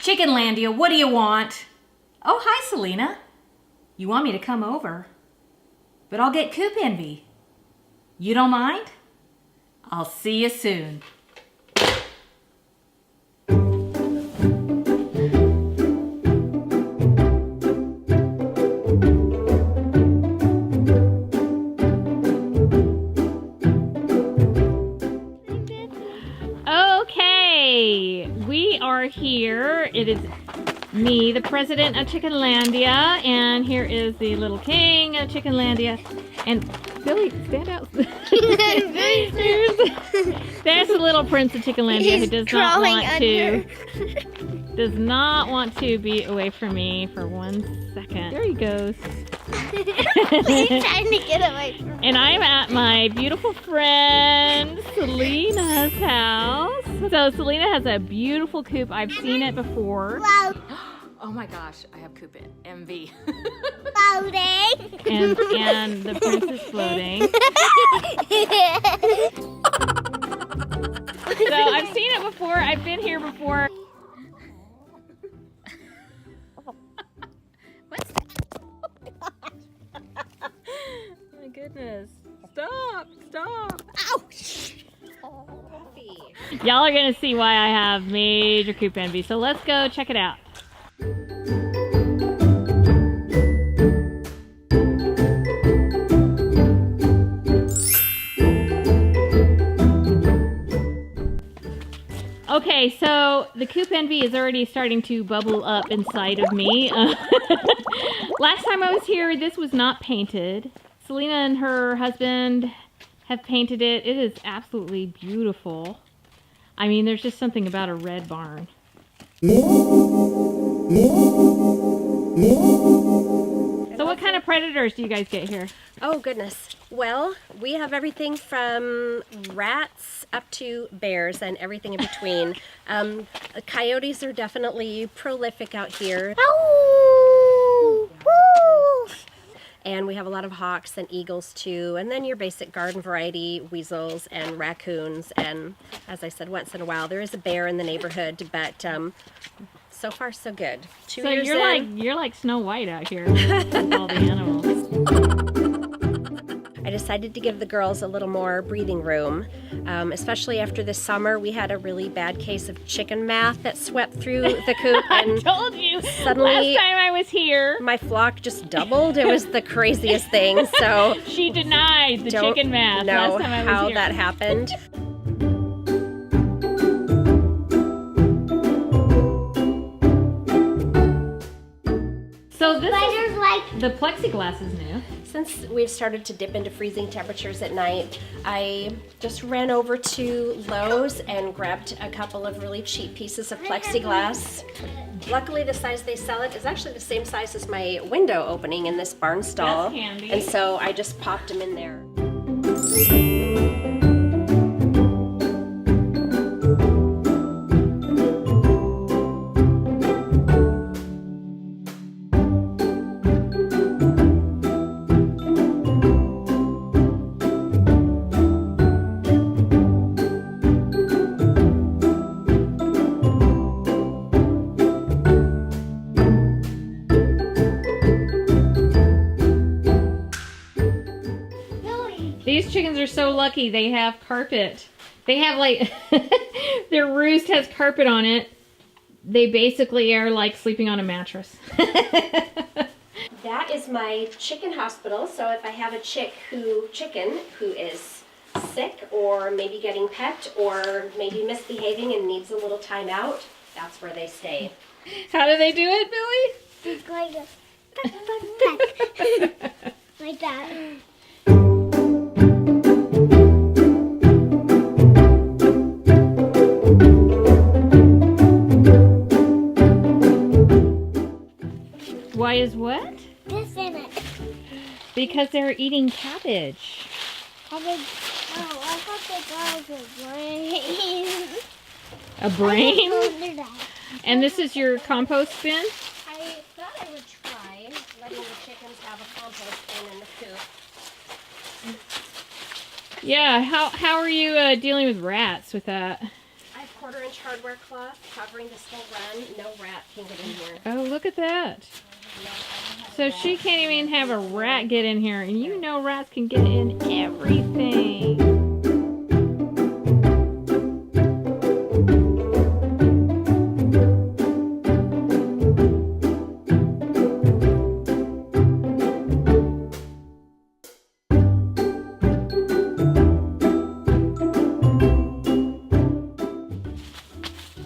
Chickenlandia, what do you want? Oh, hi, Selena. You want me to come over? But I'll get Coop Envy. You don't mind? I'll see you soon. Okay, we are here. It is me, the president of Chickenlandia, and here is the little king of Chickenlandia. And Billy, stand out. There's the little prince of Chickenlandia who does not want to be away from me for 1 second. There he goes. He's trying to get away from me. And I'm at my beautiful friend Selena's house. So Selena has a beautiful coop. I've seen it before. Wow. Oh my gosh, I have Coop Envy. Floating. and the prince is floating. So I've seen it before. I've been here before. What's that? Oh my goodness. Stop. Ouch. Y'all are gonna see why I have major Coop Envy. So let's go check it out. Okay, so the Coop Envy is already starting to bubble up inside of me. Last time I was here, this was not painted. Selena and her husband have painted it. It is absolutely beautiful. I mean, there's just something about a red barn. So what kind of predators do you guys get here? Oh goodness. Well, we have everything from rats up to bears and everything in between. Coyotes are definitely prolific out here. Ow! Woo! And we have a lot of hawks and eagles too. And then your basic garden variety, weasels and raccoons. And as I said, once in a while, there is a bear in the neighborhood, but so far so good. So you're like Snow White out here with all the animals. I decided to give the girls a little more breathing room, especially after this summer. We had a really bad case of chicken math that swept through the coop, and I told you suddenly last time I was here, my flock just doubled. It was the craziest thing. So she denied the chicken math know last time I was how here. that happened. So this Spiders is, like the plexiglass is new. Since we've started to dip into freezing temperatures at night, I just ran over to Lowe's and grabbed a couple of really cheap pieces of plexiglass. Luckily, the size they sell it is actually the same size as my window opening in this barn stall. That's handy. And so I just popped them in there. These chickens are so lucky they have carpet. They have like, their roost has carpet on it. They basically are like sleeping on a mattress. That is my chicken hospital. So if I have a chicken who is sick or maybe getting pecked or maybe misbehaving and needs a little time out, that's where they stay. How do they do it, Billy? it's like a like that. Why is what? This in it. Because they're eating cabbage. Oh, I thought the girls were brains. A brain? Under that. And this is your compost bin? I thought I would try letting the chickens have a compost bin in the coop. Yeah, how are you dealing with rats with that? I've 1/4-inch hardware cloth covering this whole run. No rat can get in here. Oh, look at that. So she can't even have a rat get in here, and you know rats can get in everything.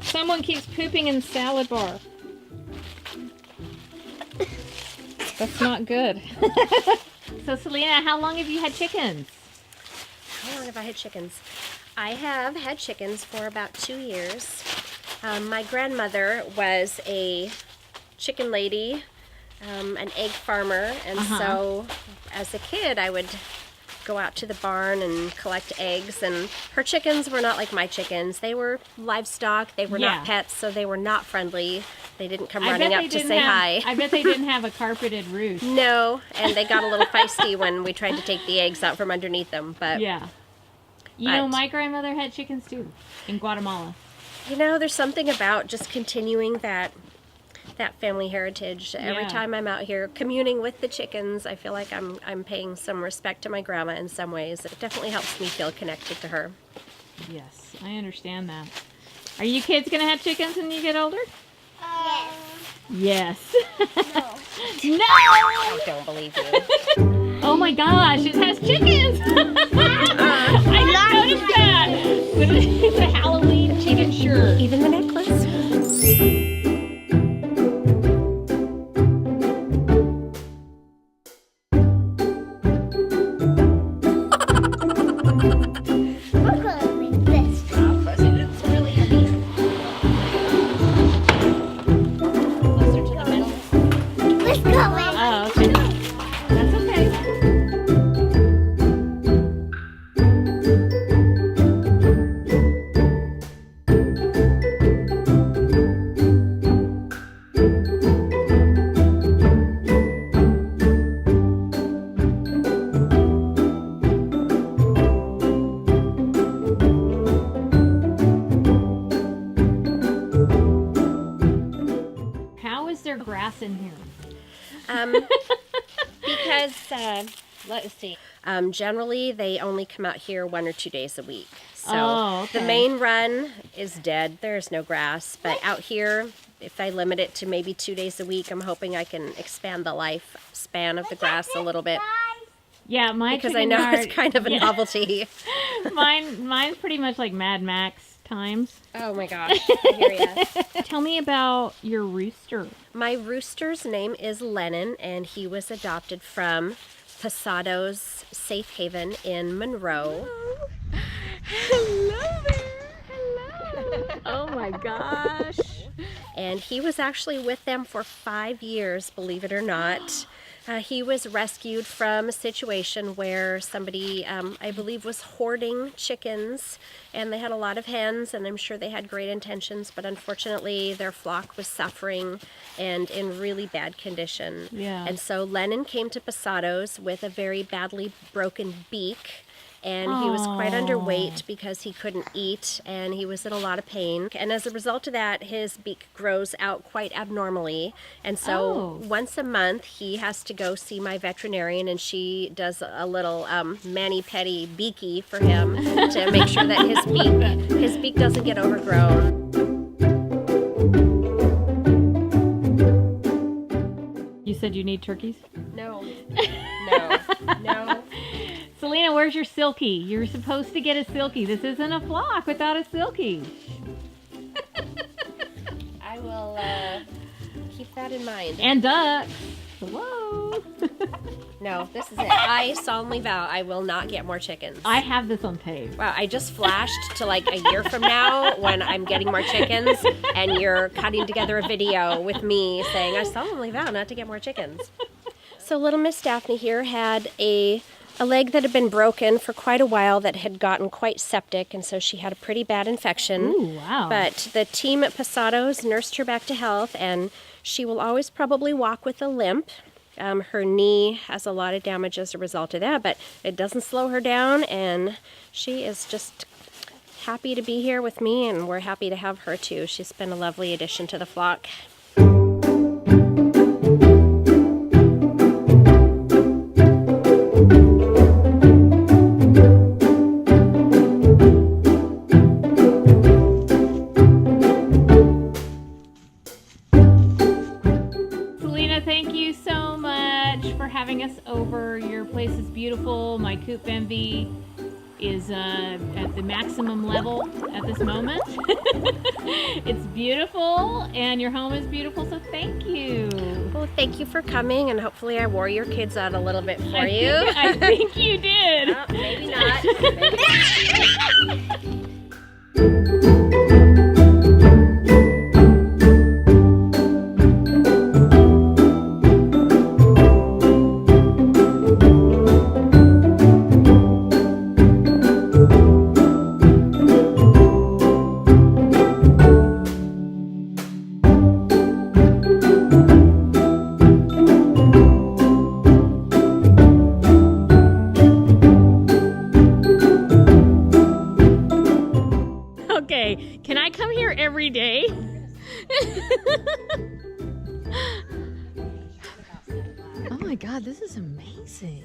Someone keeps pooping in the salad bar. That's not good. So Selena, how long have you had chickens? How long have I had chickens? I have had chickens for about 2 years. My grandmother was a chicken lady, an egg farmer, and so as a kid I would go out to the barn and collect eggs, and her chickens were not like my chickens. They were livestock, they were not pets, so they were not friendly. They didn't come running up to say hi. I bet they didn't have a carpeted roof. No, and they got a little feisty when we tried to take the eggs out from underneath them. But yeah. You know, my grandmother had chickens too, in Guatemala. You know, there's something about just continuing that family heritage. Every time I'm out here communing with the chickens, I feel like I'm paying some respect to my grandma in some ways. It definitely helps me feel connected to her. Yes, I understand that. Are you kids going to have chickens when you get older? Yes. No. No! I don't believe you. Oh my gosh, it has chickens! I didn't notice that! It's a Halloween chicken shirt. Even the necklace? We're gonna make this. It's really heavy. Closer to the middle. Let's go in. Oh, okay. That's okay. How is there grass in here? Because, let's see. Generally, they only come out here 1 or 2 days a week. So okay. the main run is dead. There's no grass. But out here, if I limit it to maybe 2 days a week, I'm hoping I can expand the lifespan of the grass a little bit. Yeah, my Because I chicken know yard, it's kind of a novelty. Mine's pretty much like Mad Max times. Oh my gosh, I hear ya. Tell me about your rooster. My rooster's name is Lennon, and he was adopted from Posado's Safe Haven in Monroe. Hello there. Hello. Oh my gosh. And he was actually with them for 5 years, believe it or not. He was rescued from a situation where somebody, I believe, was hoarding chickens, and they had a lot of hens, and I'm sure they had great intentions, but unfortunately their flock was suffering and in really bad condition. Yeah. And so Lennon came to Posado's with a very badly broken beak, and he was quite underweight because he couldn't eat, and he was in a lot of pain. And as a result of that, his beak grows out quite abnormally. And so once a month, he has to go see my veterinarian, and she does a little mani-pedi beaky for him to make sure that his beak doesn't get overgrown. You said you need turkeys? No. Selena, where's your silky? You're supposed to get a silky. This isn't a flock without a silky. I will keep that in mind. And ducks. Hello. No, this is it. I solemnly vow I will not get more chickens. I have this on tape. Wow, I just flashed to like a year from now when I'm getting more chickens, and you're cutting together a video with me saying, I solemnly vow not to get more chickens. So little Miss Daphne here had a leg that had been broken for quite a while that had gotten quite septic, and so she had a pretty bad infection. Ooh, wow. But the team at Posado's nursed her back to health, and she will always probably walk with a limp. Her knee has a lot of damage as a result of that, but it doesn't slow her down, and she is just happy to be here with me, and we're happy to have her too. She's been a lovely addition to the flock. Thank you so much for having us over. Your place is beautiful. My Coop Envy is at the maximum level at this moment. It's beautiful, and your home is beautiful, so thank you. Well, thank you for coming, and hopefully I wore your kids out a little bit for you. I think you did. Oh, maybe not. Maybe not. Okay, can I come here every day? Oh my God, this is amazing.